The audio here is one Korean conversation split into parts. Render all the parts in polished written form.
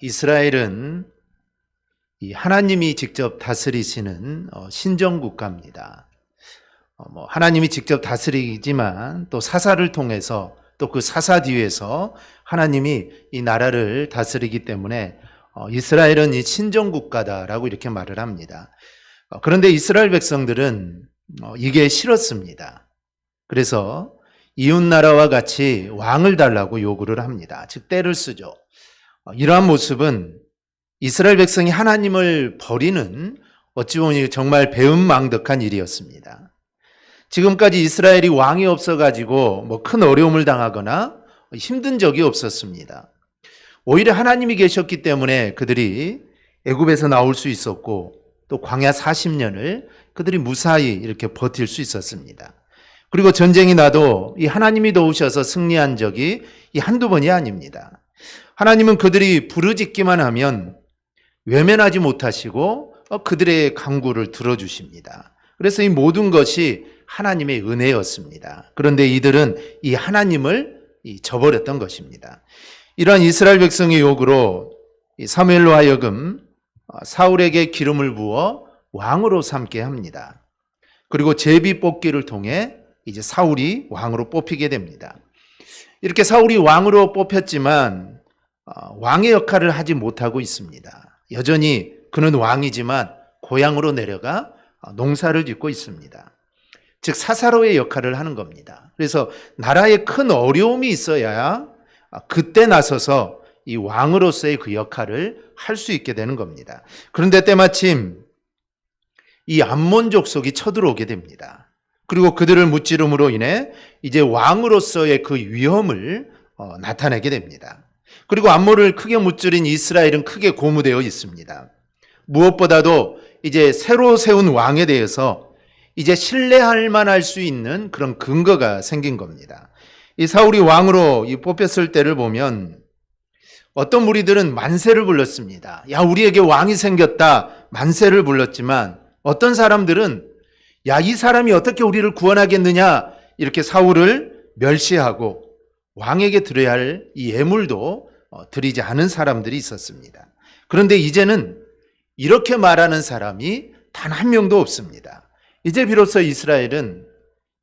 이스라엘은 이 하나님이 직접 다스리시는 신정 국가입니다. 하나님이 직접 다스리지만 또 사사를 통해서 또 그 사사 뒤에서 하나님이 이 나라를 다스리기 때문에 이스라엘은 이 신정 국가다라고 이렇게 말을 합니다. 그런데 이스라엘 백성들은 이게 싫었습니다. 그래서 이웃 나라와 같이 왕을 달라고 요구를 합니다. 즉 때를 쓰죠. 이러한 모습은 이스라엘 백성이 하나님을 버리는 어찌 보면 정말 배은망덕한 일이었습니다. 지금까지 이스라엘이 왕이 없어가지고 큰 어려움을 당하거나 힘든 적이 없었습니다. 오히려 하나님이 계셨기 때문에 그들이 애굽에서 나올 수 있었고 또 광야 40년을 그들이 무사히 이렇게 버틸 수 있었습니다. 그리고 전쟁이 나도 이 하나님이 도우셔서 승리한 적이 이 한두 번이 아닙니다. 하나님은 그들이 부르짖기만 하면 외면하지 못하시고 그들의 간구를 들어주십니다. 그래서 이 모든 것이 하나님의 은혜였습니다. 그런데 이들은 이 하나님을 저버렸던 것입니다. 이러한 이스라엘 백성의 요구로 사무엘로 하여금 사울에게 기름을 부어 왕으로 삼게 합니다. 그리고 제비 뽑기를 통해 이제 사울이 왕으로 뽑히게 됩니다. 이렇게 사울이 왕으로 뽑혔지만 왕의 역할을 하지 못하고 있습니다. 여전히 그는 왕이지만 고향으로 내려가 농사를 짓고 있습니다. 즉 사사로의 역할을 하는 겁니다. 그래서 나라에 큰 어려움이 있어야 그때 나서서 이 왕으로서의 그 역할을 할 수 있게 되는 겁니다. 그런데 때마침 이 암몬 족속이 쳐들어오게 됩니다. 그리고 그들을 무찌름으로 인해 이제 왕으로서의 그 위험을 나타내게 됩니다. 그리고 암몬을 크게 무찌른 이스라엘은 크게 고무되어 있습니다. 무엇보다도 이제 새로 세운 왕에 대해서 이제 신뢰할 만할 수 있는 그런 근거가 생긴 겁니다. 이 사울이 왕으로 뽑혔을 때를 보면 어떤 무리들은 만세를 불렀습니다. 야, 우리에게 왕이 생겼다. 만세를 불렀지만 어떤 사람들은 야, 이 사람이 어떻게 우리를 구원하겠느냐. 이렇게 사울을 멸시하고 왕에게 드려야 할 이 예물도 드리지 않은 사람들이 있었습니다. 그런데 이제는 이렇게 말하는 사람이 단 한 명도 없습니다. 이제 비로소 이스라엘은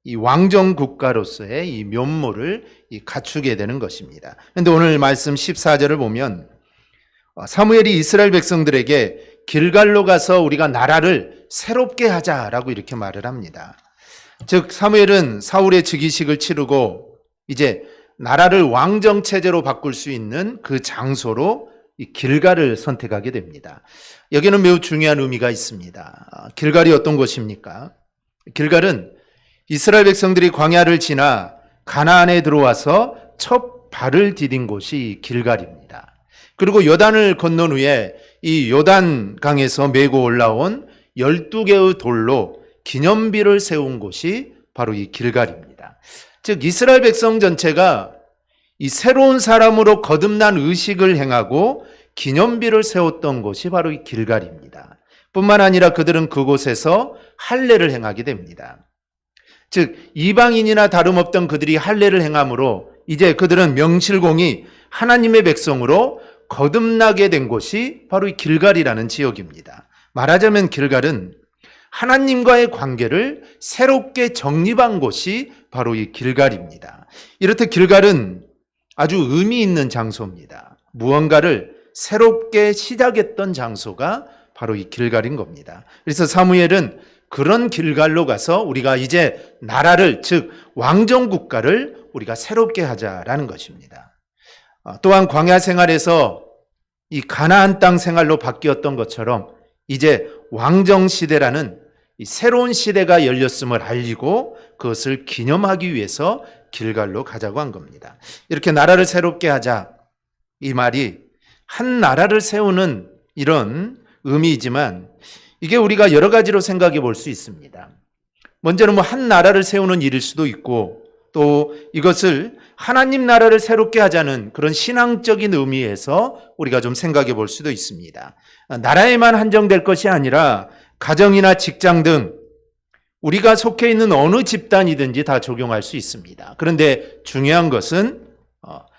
이 왕정 국가로서의 이 면모를 갖추게 되는 것입니다. 그런데 오늘 말씀 14절을 보면 사무엘이 이스라엘 백성들에게 길갈로 가서 우리가 나라를 새롭게 하자라고 이렇게 말을 합니다. 즉 사무엘은 사울의 즉위식을 치르고 이제 나라를 왕정 체제로 바꿀 수 있는 그 장소로 이 길갈을 선택하게 됩니다. 여기는 매우 중요한 의미가 있습니다. 길갈이 어떤 곳입니까? 길갈은 이스라엘 백성들이 광야를 지나 가나안에 들어와서 첫 발을 디딘 곳이 길갈입니다. 그리고 요단을 건넌 후에 이 요단강에서 메고 올라온 12개의 돌로 기념비를 세운 곳이 바로 이 길갈입니다. 즉 이스라엘 백성 전체가 이 새로운 사람으로 거듭난 의식을 행하고 기념비를 세웠던 곳이 바로 이 길갈입니다. 뿐만 아니라 그들은 그곳에서 할례를 행하게 됩니다. 즉 이방인이나 다름없던 그들이 할례를 행함으로 이제 그들은 명실공히 하나님의 백성으로 거듭나게 된 곳이 바로 이 길갈이라는 지역입니다. 말하자면 길갈은 하나님과의 관계를 새롭게 정립한 곳이 바로 이 길갈입니다. 이렇듯 길갈은 아주 의미 있는 장소입니다. 무언가를 새롭게 시작했던 장소가 바로 이 길갈인 겁니다. 그래서 사무엘은 그런 길갈로 가서 우리가 이제 나라를 즉 왕정 국가를 우리가 새롭게 하자라는 것입니다. 또한 광야 생활에서 이 가나안 땅 생활로 바뀌었던 것처럼 이제 왕정 시대라는 이 새로운 시대가 열렸음을 알리고 그것을 기념하기 위해서 길갈로 가자고 한 겁니다. 이렇게 나라를 새롭게 하자 이 말이 한 나라를 세우는 이런 의미이지만 이게 우리가 여러 가지로 생각해 볼 수 있습니다. 먼저는 한 나라를 세우는 일일 수도 있고 또 이것을 하나님 나라를 새롭게 하자는 그런 신앙적인 의미에서 우리가 좀 생각해 볼 수도 있습니다. 나라에만 한정될 것이 아니라 가정이나 직장 등 우리가 속해 있는 어느 집단이든지 다 적용할 수 있습니다. 그런데 중요한 것은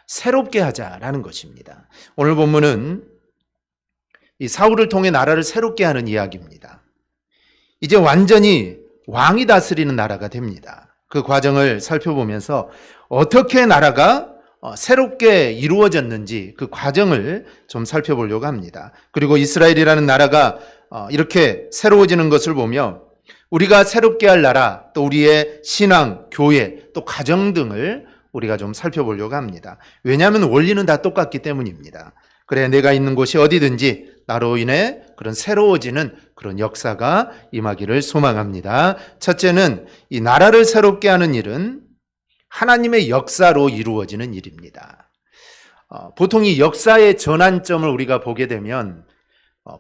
새롭게 하자라는 것입니다. 오늘 본문은 이 사울을 통해 나라를 새롭게 하는 이야기입니다. 이제 완전히 왕이 다스리는 나라가 됩니다. 그 과정을 살펴보면서 어떻게 나라가 새롭게 이루어졌는지 그 과정을 좀 살펴보려고 합니다. 그리고 이스라엘이라는 나라가 이렇게 새로워지는 것을 보며 우리가 새롭게 할 나라, 또 우리의 신앙, 교회, 또 가정 등을 우리가 좀 살펴보려고 합니다. 왜냐하면 원리는 다 똑같기 때문입니다. 그래, 내가 있는 곳이 어디든지 나로 인해 그런 새로워지는 그런 역사가 임하기를 소망합니다. 첫째는 이 나라를 새롭게 하는 일은 하나님의 역사로 이루어지는 일입니다. 보통 이 역사의 전환점을 우리가 보게 되면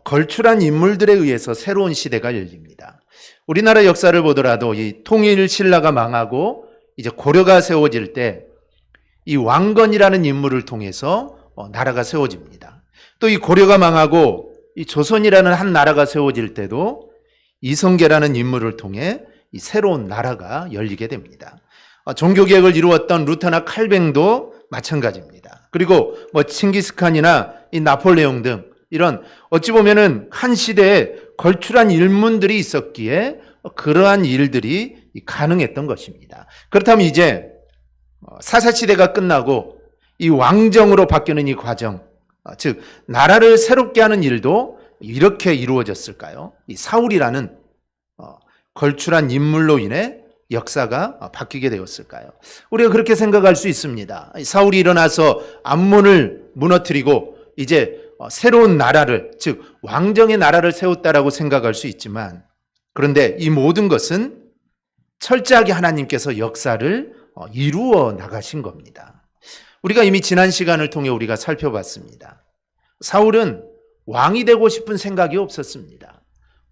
걸출한 인물들에 의해서 새로운 시대가 열립니다. 우리나라 역사를 보더라도 이 통일 신라가 망하고 이제 고려가 세워질 때 이 왕건이라는 인물을 통해서 나라가 세워집니다. 또 이 고려가 망하고 이 조선이라는 한 나라가 세워질 때도 이성계라는 인물을 통해 이 새로운 나라가 열리게 됩니다. 종교개혁을 이루었던 루터나 칼뱅도 마찬가지입니다. 그리고 칭기스칸이나 이 나폴레옹 등 이런 어찌 보면은 한 시대에 걸출한 인물들이 있었기에 그러한 일들이 가능했던 것입니다. 그렇다면 이제 사사시대가 끝나고 이 왕정으로 바뀌는 이 과정, 즉 나라를 새롭게 하는 일도 이렇게 이루어졌을까요? 이 사울이라는 걸출한 인물로 인해 역사가 바뀌게 되었을까요? 우리가 그렇게 생각할 수 있습니다. 사울이 일어나서 암몬을 무너뜨리고 이제 새로운 나라를, 즉 왕정의 나라를 세웠다라고 생각할 수 있지만, 그런데 이 모든 것은 철저하게 하나님께서 역사를 이루어 나가신 겁니다. 우리가 이미 지난 시간을 통해 우리가 살펴봤습니다. 사울은 왕이 되고 싶은 생각이 없었습니다.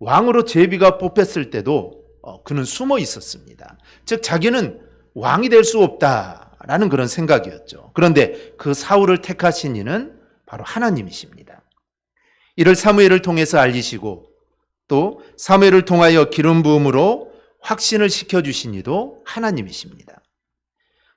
왕으로 제비가 뽑혔을 때도 그는 숨어 있었습니다. 즉 자기는 왕이 될 수 없다라는 그런 생각이었죠. 그런데 그 사울을 택하신 이는 바로 하나님이십니다. 이를 사무엘을 통해서 알리시고 또 사무엘을 통하여 기름 부음으로 확신을 시켜주신 이도 하나님이십니다.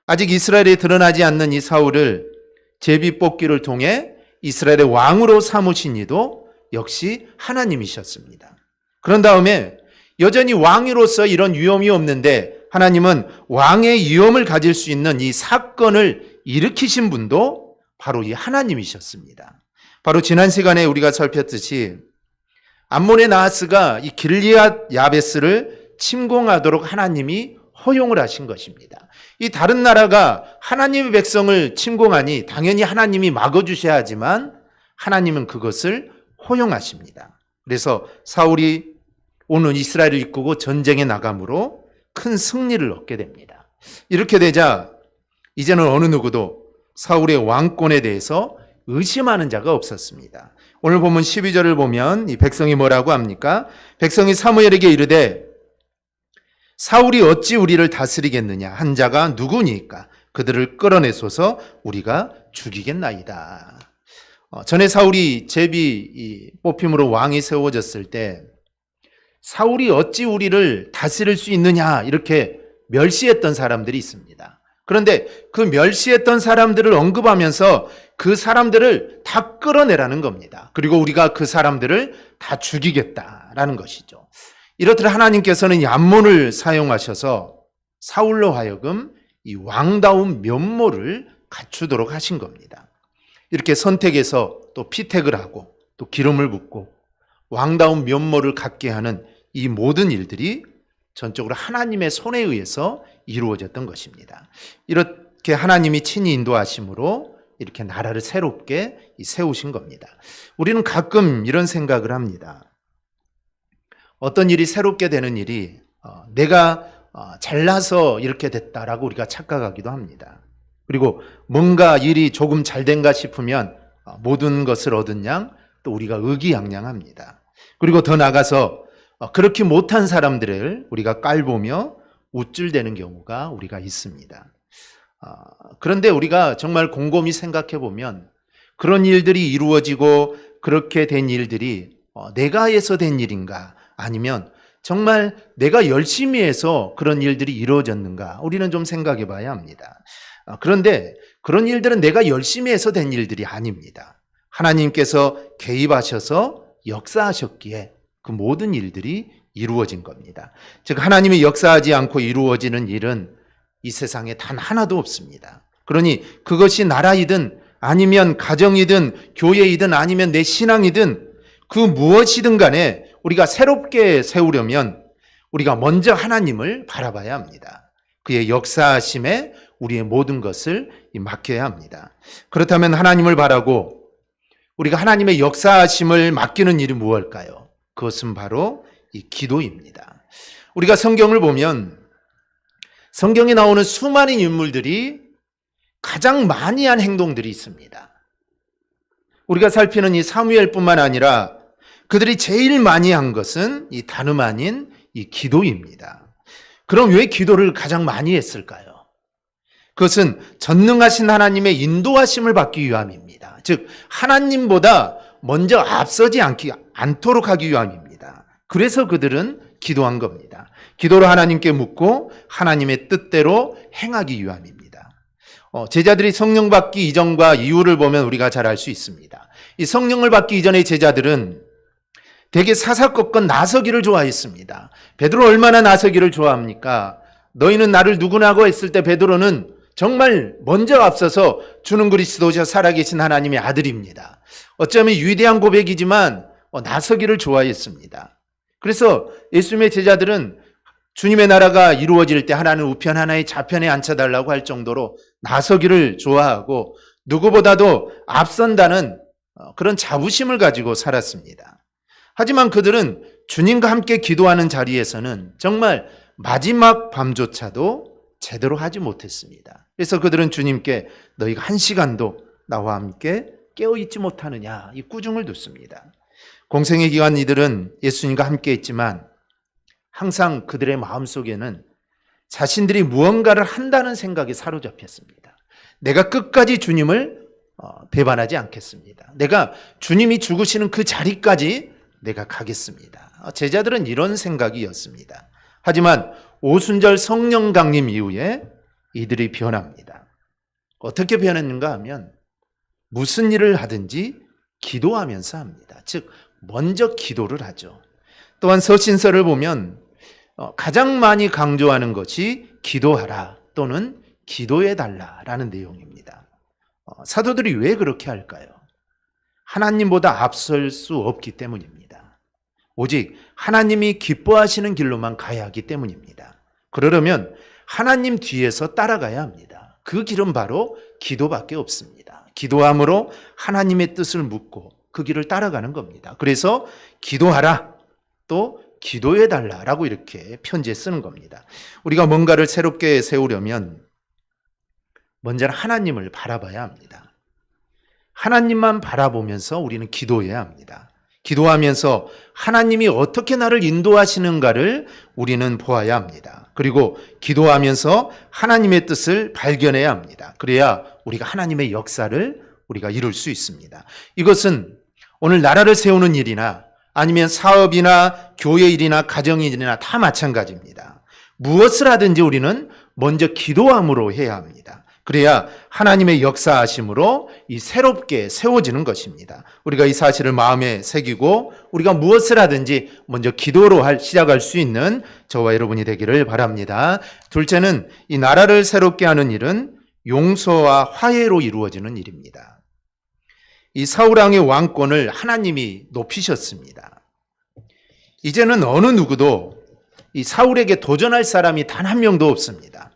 아직 이스라엘에 드러나지 않는 이 사울을 제비 뽑기를 통해 이스라엘의 왕으로 삼으신 이도 역시 하나님이셨습니다. 그런 다음에 여전히 왕으로서 이런 위엄이 없는데 하나님은 왕의 위엄을 가질 수 있는 이 사건을 일으키신 분도 바로 이 하나님이셨습니다. 바로 지난 시간에 우리가 살폈듯이 암몬의 나하스가 이 길리앗 야베스를 침공하도록 하나님이 허용을 하신 것입니다. 이 다른 나라가 하나님의 백성을 침공하니 당연히 하나님이 막아주셔야 하지만 하나님은 그것을 허용하십니다. 그래서 사울이 오는 이스라엘을 이끌고 전쟁에 나감으로 큰 승리를 얻게 됩니다. 이렇게 되자 이제는 어느 누구도 사울의 왕권에 대해서 의심하는 자가 없었습니다. 오늘 보면 12절을 보면 이 백성이 뭐라고 합니까? 백성이 사무엘에게 이르되 사울이 어찌 우리를 다스리겠느냐? 한 자가 누구니까? 그들을 끌어내소서 우리가 죽이겠나이다. 전에 사울이 제비 뽑힘으로 왕이 세워졌을 때 사울이 어찌 우리를 다스릴 수 있느냐 이렇게 멸시했던 사람들이 있습니다. 그런데 그 멸시했던 사람들을 언급하면서 그 사람들을 다 끌어내라는 겁니다. 그리고 우리가 그 사람들을 다 죽이겠다라는 것이죠. 이렇듯 하나님께서는 이 암몬을 사용하셔서 사울로 하여금 이 왕다운 면모를 갖추도록 하신 겁니다. 이렇게 선택해서 또 피택을 하고 또 기름을 붓고 왕다운 면모를 갖게 하는 이 모든 일들이 전적으로 하나님의 손에 의해서 이루어졌던 것입니다. 이렇게 하나님이 친히 인도하심으로 이렇게 나라를 새롭게 세우신 겁니다. 우리는 가끔 이런 생각을 합니다. 어떤 일이 새롭게 되는 일이 내가 잘나서 이렇게 됐다라고 우리가 착각하기도 합니다. 그리고 뭔가 일이 조금 잘 된가 싶으면 모든 것을 얻은 양 또 우리가 의기양양합니다. 그리고 더 나아가서 그렇게 못한 사람들을 우리가 깔보며 우쭐대는 경우가 우리가 있습니다. 그런데 우리가 정말 곰곰이 생각해 보면 그런 일들이 이루어지고 그렇게 된 일들이 내가 해서 된 일인가 아니면 정말 내가 열심히 해서 그런 일들이 이루어졌는가 우리는 좀 생각해 봐야 합니다. 그런데 그런 일들은 내가 열심히 해서 된 일들이 아닙니다. 하나님께서 개입하셔서 역사하셨기에 그 모든 일들이 이루어진 겁니다. 즉 하나님이 역사하지 않고 이루어지는 일은 이 세상에 단 하나도 없습니다. 그러니 그것이 나라이든 아니면 가정이든 교회이든 아니면 내 신앙이든 그 무엇이든 간에 우리가 새롭게 세우려면 우리가 먼저 하나님을 바라봐야 합니다. 그의 역사하심에 우리의 모든 것을 맡겨야 합니다. 그렇다면 하나님을 바라고 우리가 하나님의 역사하심을 맡기는 일이 무엇일까요? 그것은 바로 이 기도입니다. 우리가 성경을 보면 성경에 나오는 수많은 인물들이 가장 많이 한 행동들이 있습니다. 우리가 살피는 이 사무엘뿐만 아니라 그들이 제일 많이 한 것은 이 다름 아닌 이 기도입니다. 그럼 왜 기도를 가장 많이 했을까요? 그것은 전능하신 하나님의 인도하심을 받기 위함입니다. 즉 하나님보다 먼저 앞서지 않도록 하기 위함입니다. 그래서 그들은 기도한 겁니다. 기도로 하나님께 묻고 하나님의 뜻대로 행하기 위함입니다. 제자들이 성령 받기 이전과 이후를 보면 우리가 잘 알 수 있습니다. 이 성령을 받기 이전의 제자들은 되게 사사건건 나서기를 좋아했습니다. 베드로 얼마나 나서기를 좋아합니까? 너희는 나를 누구냐고 했을 때 베드로는 정말 먼저 앞서서 주는 그리스도시여 살아계신 하나님의 아들입니다. 어쩌면 위대한 고백이지만 나서기를 좋아했습니다. 그래서 예수님의 제자들은 주님의 나라가 이루어질 때 하나는 우편 하나의 좌편에 앉혀달라고 할 정도로 나서기를 좋아하고 누구보다도 앞선다는 그런 자부심을 가지고 살았습니다. 하지만 그들은 주님과 함께 기도하는 자리에서는 정말 마지막 밤조차도 제대로 하지 못했습니다. 그래서 그들은 주님께 너희가 한 시간도 나와 함께 깨어있지 못하느냐 이 꾸중을 듣습니다. 공생의 기간 이들은 예수님과 함께 했지만 항상 그들의 마음속에는 자신들이 무언가를 한다는 생각에 사로잡혔습니다. 내가 끝까지 주님을 배반하지 않겠습니다. 내가 주님이 죽으시는 그 자리까지 내가 가겠습니다. 제자들은 이런 생각이었습니다. 하지만 오순절 성령 강림 이후에 이들이 변합니다. 어떻게 변했는가 하면 무슨 일을 하든지 기도하면서 합니다. 즉 먼저 기도를 하죠. 또한 서신서를 보면 가장 많이 강조하는 것이 기도하라 또는 기도해달라라는 내용입니다. 사도들이 왜 그렇게 할까요? 하나님보다 앞설 수 없기 때문입니다. 오직 하나님이 기뻐하시는 길로만 가야 하기 때문입니다. 그러려면 하나님 뒤에서 따라가야 합니다. 그 길은 바로 기도밖에 없습니다. 기도함으로 하나님의 뜻을 묻고 그 길을 따라가는 겁니다. 그래서 기도하라 또 기도해달라라고 이렇게 편지에 쓰는 겁니다. 우리가 뭔가를 새롭게 세우려면 먼저는 하나님을 바라봐야 합니다. 하나님만 바라보면서 우리는 기도해야 합니다. 기도하면서 하나님이 어떻게 나를 인도하시는가를 우리는 보아야 합니다. 그리고 기도하면서 하나님의 뜻을 발견해야 합니다. 그래야 우리가 하나님의 역사를 우리가 이룰 수 있습니다. 이것은 오늘 나라를 세우는 일이나 아니면 사업이나 교회 일이나 가정 일이나 다 마찬가지입니다. 무엇을 하든지 우리는 먼저 기도함으로 해야 합니다. 그래야 하나님의 역사하심으로 이 새롭게 세워지는 것입니다. 우리가 이 사실을 마음에 새기고 우리가 무엇을 하든지 먼저 기도로 시작할 수 있는 저와 여러분이 되기를 바랍니다. 둘째는 이 나라를 새롭게 하는 일은 용서와 화해로 이루어지는 일입니다. 이 사울왕의 왕권을 하나님이 높이셨습니다. 이제는 어느 누구도 이 사울에게 도전할 사람이 단 한 명도 없습니다.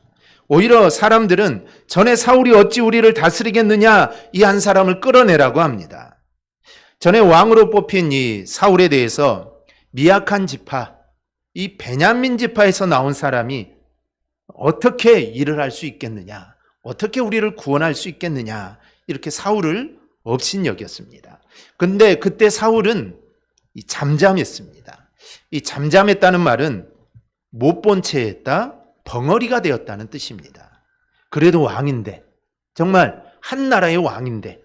오히려 사람들은 전에 사울이 어찌 우리를 다스리겠느냐 이 한 사람을 끌어내라고 합니다. 전에 왕으로 뽑힌 이 사울에 대해서 미약한 지파, 이 베냐민 지파에서 나온 사람이 어떻게 일을 할 수 있겠느냐, 어떻게 우리를 구원할 수 있겠느냐 이렇게 사울을 업신여겼습니다. 근데 그때 사울은 잠잠했습니다. 이 잠잠했다는 말은 못 본 채 했다, 벙어리가 되었다는 뜻입니다. 그래도 왕인데, 정말 한 나라의 왕인데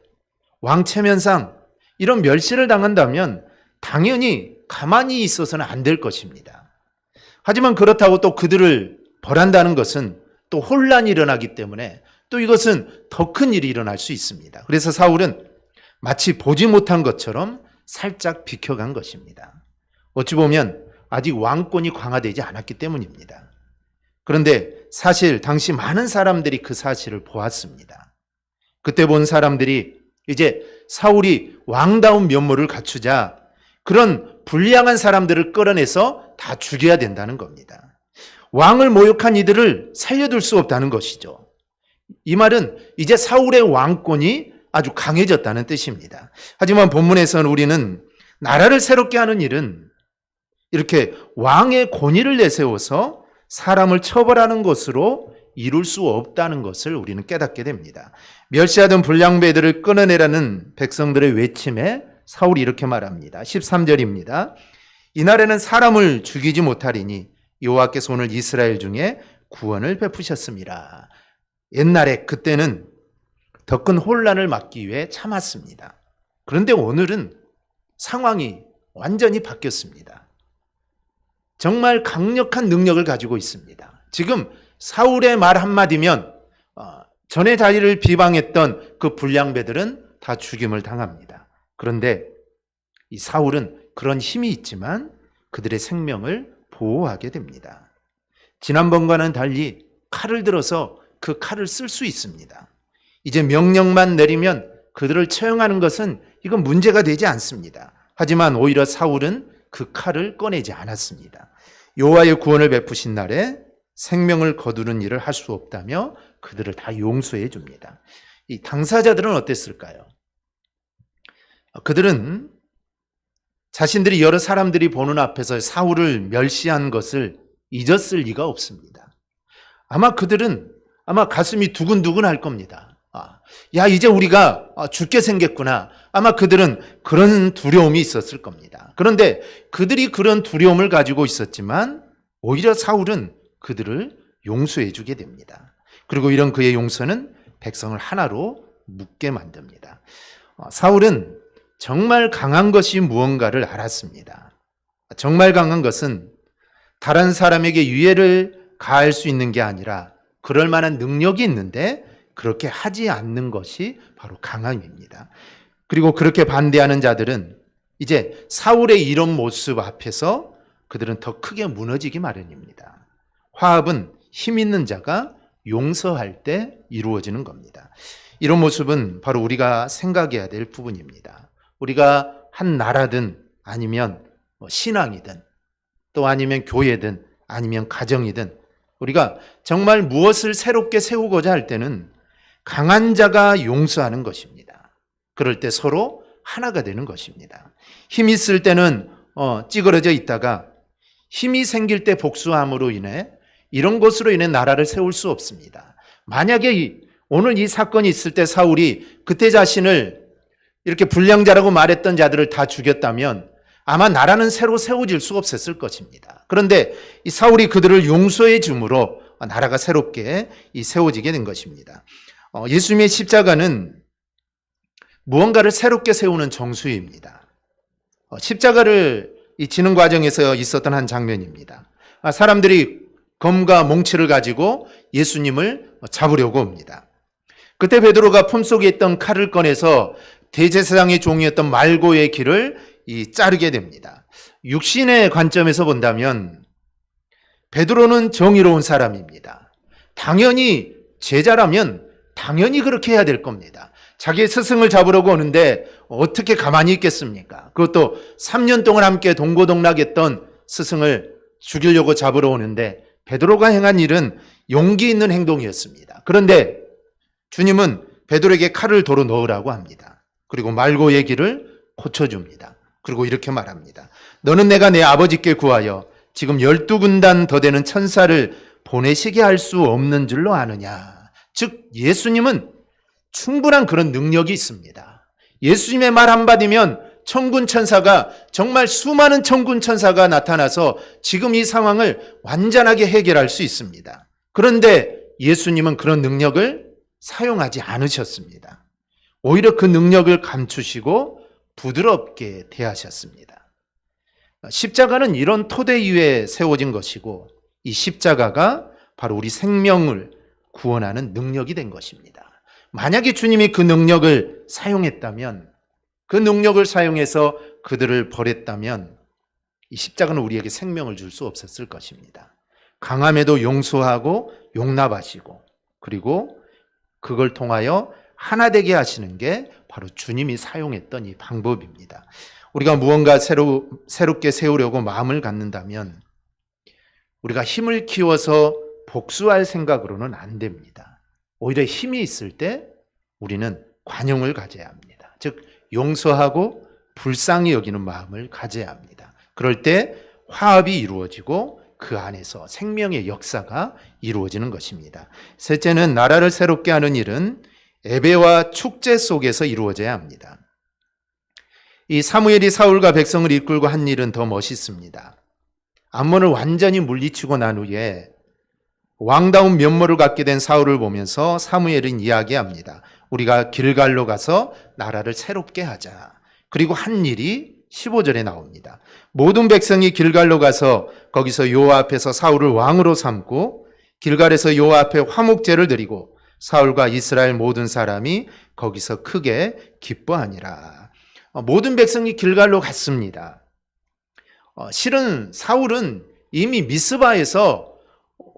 왕체면상 이런 멸시를 당한다면 당연히 가만히 있어서는 안 될 것입니다. 하지만 그렇다고 또 그들을 벌한다는 것은 또 혼란이 일어나기 때문에 또 이것은 더 큰 일이 일어날 수 있습니다. 그래서 사울은 마치 보지 못한 것처럼 살짝 비켜간 것입니다. 어찌 보면 아직 왕권이 강화되지 않았기 때문입니다. 그런데 사실 당시 많은 사람들이 그 사실을 보았습니다. 그때 본 사람들이 이제 사울이 왕다운 면모를 갖추자 그런 불량한 사람들을 끌어내서 다 죽여야 된다는 겁니다. 왕을 모욕한 이들을 살려둘 수 없다는 것이죠. 이 말은 이제 사울의 왕권이 아주 강해졌다는 뜻입니다. 하지만 본문에서는 우리는 나라를 새롭게 하는 일은 이렇게 왕의 권위를 내세워서 사람을 처벌하는 것으로 이룰 수 없다는 것을 우리는 깨닫게 됩니다. 멸시하던 불량배들을 끊어내라는 백성들의 외침에 사울이 이렇게 말합니다. 13절입니다. 이날에는 사람을 죽이지 못하리니 여호와께서 오늘 이스라엘 중에 구원을 베푸셨습니다. 옛날에 그때는 더 큰 혼란을 막기 위해 참았습니다. 그런데 오늘은 상황이 완전히 바뀌었습니다. 정말 강력한 능력을 가지고 있습니다. 지금 사울의 말 한마디면 전에 자기를 비방했던 그 불량배들은 다 죽임을 당합니다. 그런데 이 사울은 그런 힘이 있지만 그들의 생명을 보호하게 됩니다. 지난번과는 달리 칼을 들어서 그 칼을 쓸 수 있습니다. 이제 명령만 내리면 그들을 처형하는 것은 이건 문제가 되지 않습니다. 하지만 오히려 사울은 그 칼을 꺼내지 않았습니다. 여호와의 구원을 베푸신 날에 생명을 거두는 일을 할 수 없다며 그들을 다 용서해 줍니다. 이 당사자들은 어땠을까요? 그들은 자신들이 여러 사람들이 보는 앞에서 사울을 멸시한 것을 잊었을 리가 없습니다. 아마 그들은 가슴이 두근두근 할 겁니다. 야, 이제 우리가 죽게 생겼구나. 아마 그들은 그런 두려움이 있었을 겁니다. 그런데 그들이 그런 두려움을 가지고 있었지만 오히려 사울은 그들을 용서해 주게 됩니다. 그리고 이런 그의 용서는 백성을 하나로 묶게 만듭니다. 사울은 정말 강한 것이 무언가를 알았습니다. 정말 강한 것은 다른 사람에게 유해를 가할 수 있는 게 아니라 그럴 만한 능력이 있는데 그렇게 하지 않는 것이 바로 강함입니다. 그리고 그렇게 반대하는 자들은 이제 사울의 이런 모습 앞에서 그들은 더 크게 무너지기 마련입니다. 화합은 힘 있는 자가 용서할 때 이루어지는 겁니다. 이런 모습은 바로 우리가 생각해야 될 부분입니다. 우리가 한 나라든 아니면 신앙이든 또 아니면 교회든 아니면 가정이든 우리가 정말 무엇을 새롭게 세우고자 할 때는 강한 자가 용서하는 것입니다. 그럴 때 서로 하나가 되는 것입니다. 힘이 있을 때는 찌그러져 있다가 힘이 생길 때 복수함으로 인해 이런 것으로 인해 나라를 세울 수 없습니다. 만약에 오늘 이 사건이 있을 때 사울이 그때 자신을 이렇게 불량자라고 말했던 자들을 다 죽였다면 아마 나라는 새로 세워질 수 없었을 것입니다. 그런데 이 사울이 그들을 용서해 줌으로 나라가 새롭게 세워지게 된 것입니다. 예수님의 십자가는 무언가를 새롭게 세우는 정수입니다. 십자가를 지는 과정에서 있었던 한 장면입니다. 사람들이 검과 몽치를 가지고 예수님을 잡으려고 옵니다. 그때 베드로가 품속에 있던 칼을 꺼내서 대제사장의 종이었던 말고의 길을 자르게 됩니다. 육신의 관점에서 본다면 베드로는 정의로운 사람입니다. 당연히 제자라면 당연히 그렇게 해야 될 겁니다. 자기의 스승을 잡으려고 오는데 어떻게 가만히 있겠습니까? 그것도 3년 동안 함께 동고동락했던 스승을 죽이려고 잡으러 오는데 베드로가 행한 일은 용기 있는 행동이었습니다. 그런데 주님은 베드로에게 칼을 도로 넣으라고 합니다. 그리고 말고의 길을 고쳐줍니다. 그리고 이렇게 말합니다. 너는 내가 내 아버지께 구하여 지금 12군단 더 되는 천사를 보내시게 할 수 없는 줄로 아느냐. 즉 예수님은 충분한 그런 능력이 있습니다. 예수님의 말 한마디면 천군 천사가 정말 수많은 천군 천사가 나타나서 지금 이 상황을 완전하게 해결할 수 있습니다. 그런데 예수님은 그런 능력을 사용하지 않으셨습니다. 오히려 그 능력을 감추시고 부드럽게 대하셨습니다. 십자가는 이런 토대 위에 세워진 것이고 이 십자가가 바로 우리 생명을 구원하는 능력이 된 것입니다. 만약에 주님이 그 능력을 사용했다면, 그 능력을 사용해서 그들을 버렸다면 이 십자가는 우리에게 생명을 줄 수 없었을 것입니다. 강함에도 용서하고 용납하시고, 그리고 그걸 통하여 하나 되게 하시는 게 바로 주님이 사용했던 이 방법입니다. 우리가 무언가 새롭게 세우려고 마음을 갖는다면 우리가 힘을 키워서 복수할 생각으로는 안 됩니다. 오히려 힘이 있을 때 우리는 관용을 가져야 합니다. 즉 용서하고 불쌍히 여기는 마음을 가져야 합니다. 그럴 때 화합이 이루어지고 그 안에서 생명의 역사가 이루어지는 것입니다. 셋째는 나라를 새롭게 하는 일은 예배와 축제 속에서 이루어져야 합니다. 이 사무엘이 사울과 백성을 이끌고 한 일은 더 멋있습니다. 암몬을 완전히 물리치고 난 후에 왕다운 면모를 갖게 된 사울을 보면서 사무엘은 이야기합니다. 우리가 길갈로 가서 나라를 새롭게 하자. 그리고 한 일이 15절에 나옵니다. 모든 백성이 길갈로 가서 거기서 여호와 앞에서 사울을 왕으로 삼고 길갈에서 여호와 앞에 화목제를 드리고 사울과 이스라엘 모든 사람이 거기서 크게 기뻐하니라. 모든 백성이 길갈로 갔습니다. 실은 사울은 이미 미스바에서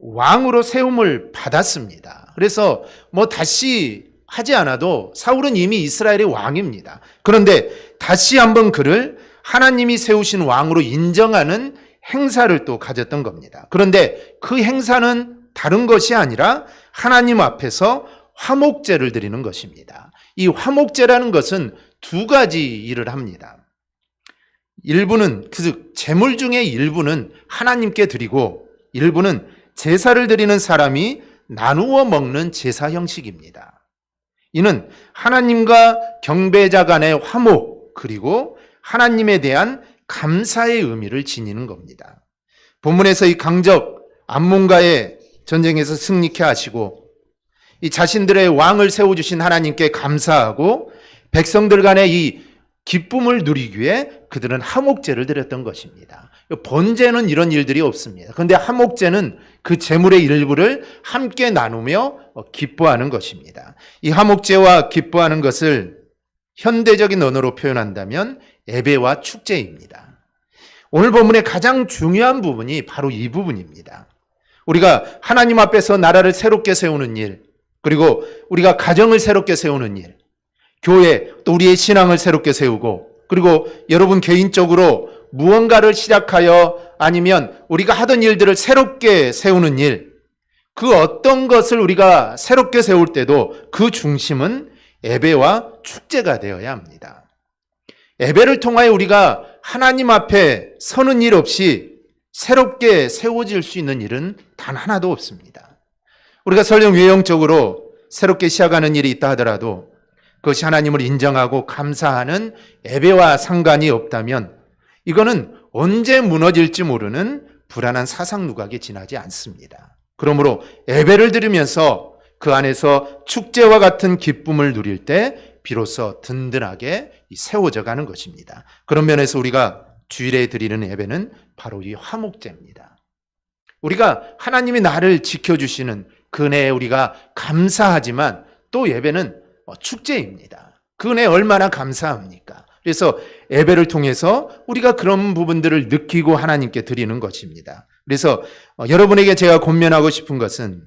왕으로 세움을 받았습니다. 그래서 다시 하지 않아도 사울은 이미 이스라엘의 왕입니다. 그런데 다시 한번 그를 하나님이 세우신 왕으로 인정하는 행사를 또 가졌던 겁니다. 그런데 그 행사는 다른 것이 아니라 하나님 앞에서 화목제를 드리는 것입니다. 이 화목제라는 것은 두 가지 일을 합니다. 일부는 그 제물 중에 일부는 하나님께 드리고 일부는 제사를 드리는 사람이 나누어 먹는 제사 형식입니다. 이는 하나님과 경배자 간의 화목 그리고 하나님에 대한 감사의 의미를 지니는 겁니다. 본문에서 이 강적 암몬과의 전쟁에서 승리케 하시고 이 자신들의 왕을 세워주신 하나님께 감사하고 백성들 간의 이 기쁨을 누리기 위해 그들은 화목제를 드렸던 것입니다. 번제는 이런 일들이 없습니다. 그런데 화목제는 그 제물의 일부를 함께 나누며 기뻐하는 것입니다. 이 화목제와 기뻐하는 것을 현대적인 언어로 표현한다면 예배와 축제입니다. 오늘 본문의 가장 중요한 부분이 바로 이 부분입니다. 우리가 하나님 앞에서 나라를 새롭게 세우는 일, 그리고 우리가 가정을 새롭게 세우는 일, 교회 또 우리의 신앙을 새롭게 세우고 그리고 여러분 개인적으로 무언가를 시작하여 아니면 우리가 하던 일들을 새롭게 세우는 일, 그 어떤 것을 우리가 새롭게 세울 때도 그 중심은 예배와 축제가 되어야 합니다. 예배를 통하여 우리가 하나님 앞에 서는 일 없이 새롭게 세워질 수 있는 일은 단 하나도 없습니다. 우리가 설령 외형적으로 새롭게 시작하는 일이 있다 하더라도 그것이 하나님을 인정하고 감사하는 예배와 상관이 없다면 이거는 언제 무너질지 모르는 불안한 사상 누각에 지나지 않습니다. 그러므로 예배를 드리면서 그 안에서 축제와 같은 기쁨을 누릴 때 비로소 든든하게 세워져 가는 것입니다. 그런 면에서 우리가 주일에 드리는 예배는 바로 이 화목제입니다. 우리가 하나님이 나를 지켜주시는 그 은혜에 우리가 감사하지만 또 예배는 축제입니다. 그 은혜 얼마나 감사합니까? 그래서 예배를 통해서 우리가 그런 부분들을 느끼고 하나님께 드리는 것입니다. 그래서 여러분에게 제가 권면하고 싶은 것은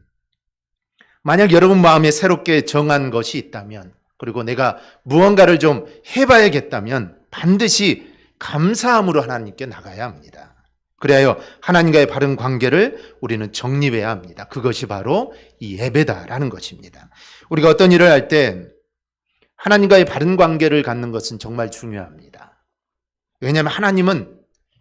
만약 여러분 마음에 새롭게 정한 것이 있다면 그리고 내가 무언가를 좀 해봐야겠다면 반드시 감사함으로 하나님께 나가야 합니다. 그래야 하나님과의 바른 관계를 우리는 정립해야 합니다. 그것이 바로 이 예배다라는 것입니다. 우리가 어떤 일을 할 때 하나님과의 바른 관계를 갖는 것은 정말 중요합니다. 왜냐하면 하나님은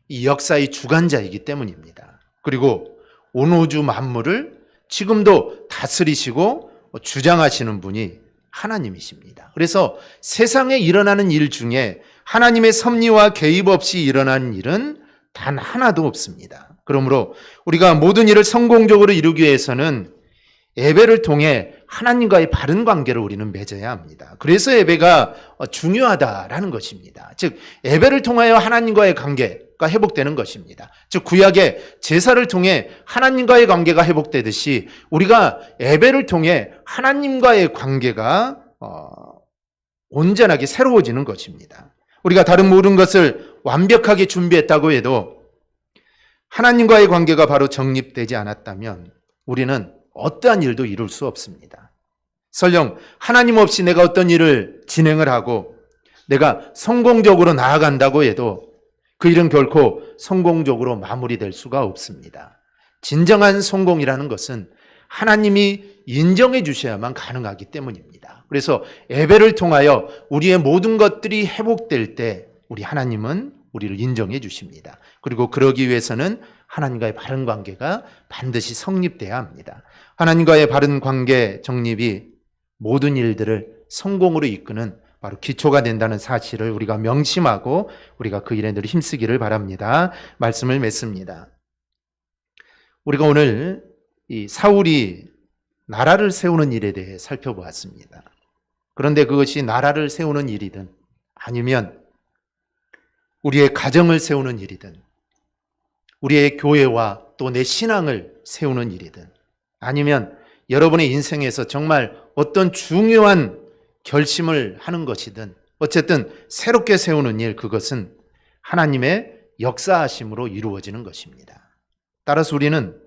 이 역사의 주관자이기 때문입니다. 그리고 온 우주 만물을 지금도 다스리시고 주장하시는 분이 하나님이십니다. 그래서 세상에 일어나는 일 중에 하나님의 섭리와 개입 없이 일어나는 일은 단 하나도 없습니다. 그러므로 우리가 모든 일을 성공적으로 이루기 위해서는 예배를 통해 하나님과의 바른 관계를 우리는 맺어야 합니다. 그래서 예배가 중요하다라는 것입니다. 즉 예배를 통하여 하나님과의 관계가 회복되는 것입니다. 즉 구약의 제사를 통해 하나님과의 관계가 회복되듯이 우리가 예배를 통해 하나님과의 관계가 온전하게 새로워지는 것입니다. 우리가 다른 모든 것을 완벽하게 준비했다고 해도 하나님과의 관계가 바로 정립되지 않았다면 우리는 어떠한 일도 이룰 수 없습니다. 설령 하나님 없이 내가 어떤 일을 진행을 하고 내가 성공적으로 나아간다고 해도 그 일은 결코 성공적으로 마무리될 수가 없습니다. 진정한 성공이라는 것은 하나님이 인정해 주셔야만 가능하기 때문입니다. 그래서 예배를 통하여 우리의 모든 것들이 회복될 때 우리 하나님은 우리를 인정해 주십니다. 그리고 그러기 위해서는 하나님과의 바른 관계가 반드시 성립돼야 합니다. 하나님과의 바른 관계 정립이 모든 일들을 성공으로 이끄는 바로 기초가 된다는 사실을 우리가 명심하고 우리가 그 일에 늘 힘쓰기를 바랍니다. 말씀을 맺습니다. 우리가 오늘 이 사울이 나라를 세우는 일에 대해 살펴보았습니다. 그런데 그것이 나라를 세우는 일이든 아니면 우리의 가정을 세우는 일이든 우리의 교회와 또 내 신앙을 세우는 일이든 아니면 여러분의 인생에서 정말 어떤 중요한 결심을 하는 것이든 어쨌든 새롭게 세우는 일, 그것은 하나님의 역사하심으로 이루어지는 것입니다. 따라서 우리는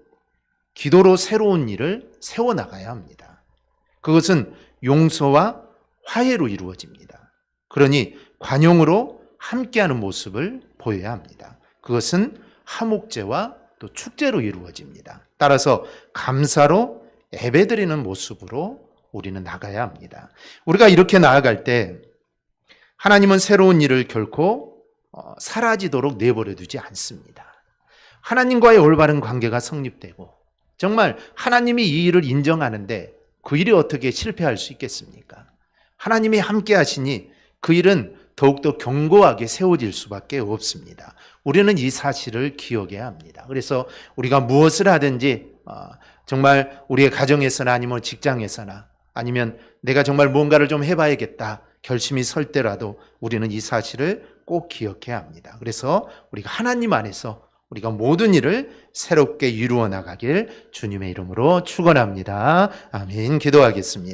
기도로 새로운 일을 세워나가야 합니다. 그것은 용서와 화해로 이루어집니다. 그러니 관용으로 함께하는 모습을 보여야 합니다. 그것은 화목제와 또 축제로 이루어집니다. 따라서 감사로 예배드리는 모습으로 우리는 나가야 합니다. 우리가 이렇게 나아갈 때 하나님은 새로운 일을 결코 사라지도록 내버려 두지 않습니다. 하나님과의 올바른 관계가 성립되고 정말 하나님이 이 일을 인정하는데 그 일이 어떻게 실패할 수 있겠습니까? 하나님이 함께 하시니 그 일은 더욱더 견고하게 세워질 수밖에 없습니다. 우리는 이 사실을 기억해야 합니다. 그래서 우리가 무엇을 하든지 정말 우리의 가정에서나 아니면 직장에서나 아니면 내가 정말 무언가를 좀 해봐야겠다 결심이 설 때라도 우리는 이 사실을 꼭 기억해야 합니다. 그래서 우리가 하나님 안에서 우리가 모든 일을 새롭게 이루어 나가길 주님의 이름으로 축원합니다. 아멘. 기도하겠습니다.